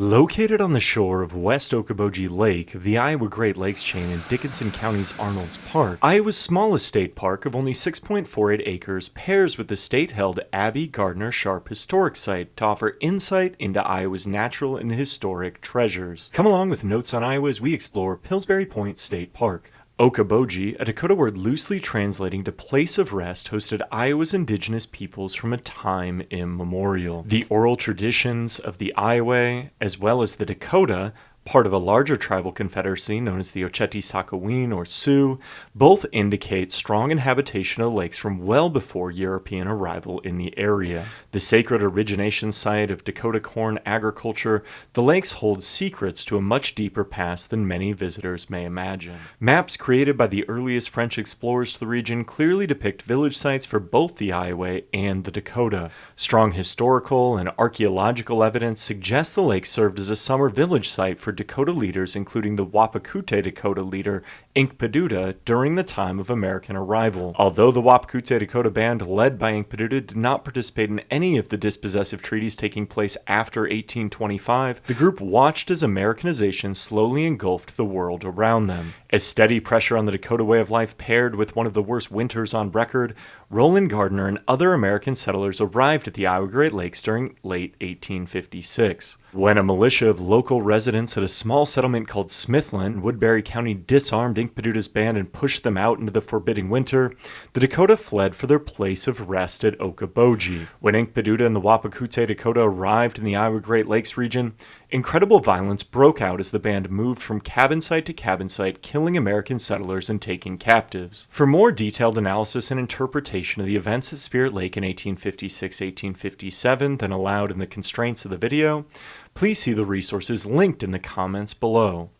Located on the shore of West Okoboji Lake of the Iowa Great Lakes chain in Dickinson County's Arnold's Park, Iowa's smallest state park of only 6.48 acres pairs with the state-held Abby Gardner Sharp Historic Site to offer insight into Iowa's natural and historic treasures. Come along with Notes on Iowa as we explore Pillsbury Point State Park. Okoboji, a Dakota word loosely translating to place of rest, hosted Iowa's indigenous peoples from a time immemorial. The oral traditions of the Iowa, as well as the Dakota, part of a larger tribal confederacy known as the Oceti-Sakowin or Sioux, both indicate strong inhabitation of the lakes from well before European arrival in the area. The sacred origination site of Dakota corn agriculture, the lakes hold secrets to a much deeper past than many visitors may imagine. Maps created by the earliest French explorers to the region clearly depict village sites for both the Iowa and the Dakota. Strong historical and archaeological evidence suggests the lake served as a summer village site for Dakota leaders, including the Wapakute Dakota leader Inkpaduta during the time of American arrival. Although the Wapakute Dakota band led by Inkpaduta did not participate in any of the dispossessive treaties taking place after 1825, the group watched as Americanization slowly engulfed the world around them. As steady pressure on the Dakota way of life paired with one of the worst winters on record, Roland Gardner and other American settlers arrived at the Iowa Great Lakes during late 1856. When a militia of local residents at a small settlement called Smithland, Woodbury County, disarmed Inkpaduta's band and pushed them out into the forbidding winter, the Dakota fled for their place of rest at Okoboji. When Inkpaduta and the Wapakute Dakota arrived in the Iowa Great Lakes region, incredible violence broke out as the band moved from cabin site to cabin site, killing American settlers and taking captives. For more detailed analysis and interpretation of the events at Spirit Lake in 1856-1857 than allowed in the constraints of the video, please see the resources linked in the comments below.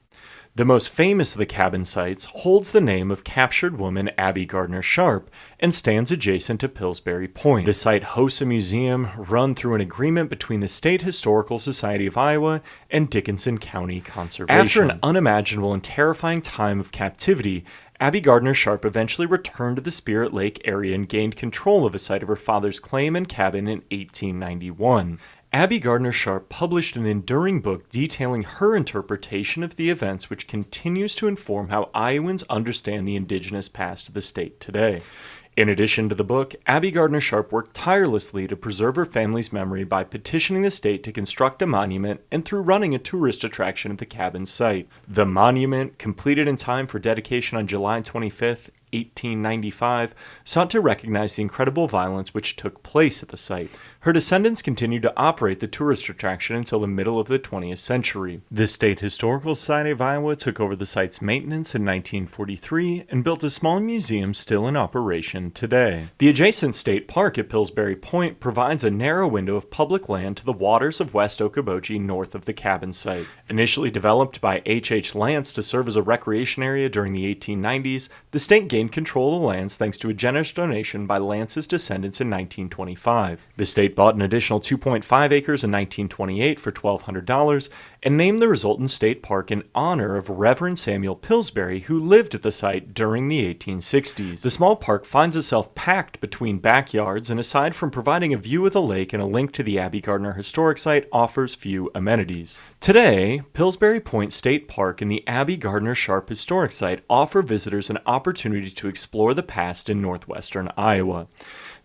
The most famous of the cabin sites holds the name of captured woman Abby Gardner Sharp and stands adjacent to Pillsbury Point. The site hosts a museum run through an agreement between the State Historical Society of Iowa and Dickinson County Conservation. After an unimaginable and terrifying time of captivity, Abby Gardner Sharp eventually returned to the Spirit Lake area and gained control of a site of her father's claim and cabin in 1891. Abby Gardner Sharp published an enduring book detailing her interpretation of the events, which continues to inform how Iowans understand the indigenous past of the state today. In addition to the book, Abby Gardner Sharp worked tirelessly to preserve her family's memory by petitioning the state to construct a monument and through running a tourist attraction at the cabin site. The monument, completed in time for dedication on July 25th, 1895, sought to recognize the incredible violence which took place at the site. Her descendants continued to operate the tourist attraction until the middle of the 20th century. The State Historical Society of Iowa took over the site's maintenance in 1943 and built a small museum still in operation today. The adjacent state park at Pillsbury Point provides a narrow window of public land to the waters of West Okoboji north of the cabin site. Initially developed by H. Lance to serve as a recreation area during the 1890s, the state gained control of the lands thanks to a generous donation by Lance's descendants in 1925. The state bought an additional 2.5 acres in 1928 for $1,200 and named the resultant state park in honor of Reverend Samuel Pillsbury, who lived at the site during the 1860s. The small park finds itself packed between backyards and, aside from providing a view of the lake and a link to the Abby Gardner Historic Site, offers few amenities. Today, Pillsbury Point State Park and the Abby Gardner Sharp Historic Site offer visitors an opportunity to explore the past in northwestern Iowa.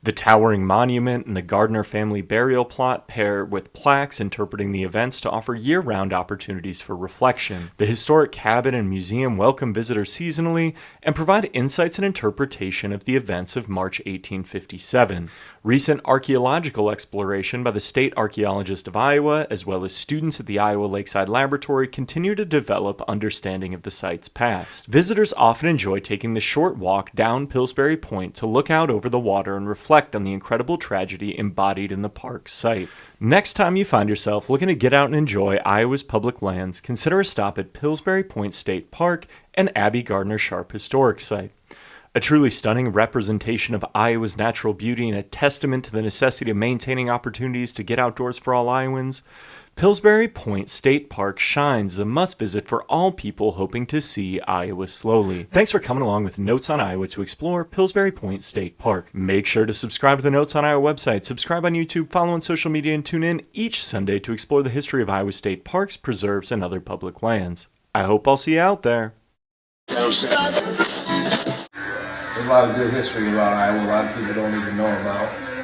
The towering monument and the Gardner family burial plot pair with plaques interpreting the events to offer year-round opportunities for reflection. The historic cabin and museum welcome visitors seasonally and provide insights and interpretation of the events of March 1857. Recent archaeological exploration by the State Archaeologist of Iowa, as well as students at the Iowa Lakeside Laboratory, continue to develop understanding of the site's past. Visitors often enjoy taking the short walk down Pillsbury Point to look out over the water and reflect on the incredible tragedy embodied in the park's site. Next time you find yourself looking to get out and enjoy Iowa's public lands, consider a stop at Pillsbury Point State Park and Abby Gardner Sharp Historic Site. A truly stunning representation of Iowa's natural beauty and a testament to the necessity of maintaining opportunities to get outdoors for all Iowans, Pillsbury Point State Park shines as a must-visit for all people hoping to see Iowa slowly. Thanks for coming along with Notes on Iowa to explore Pillsbury Point State Park. Make sure to subscribe to the Notes on Iowa website, subscribe on YouTube, follow on social media, and tune in each Sunday to explore the history of Iowa state parks, preserves, and other public lands. I hope I'll see you out there. There's a lot of good history about Iowa a lot of people don't even know about.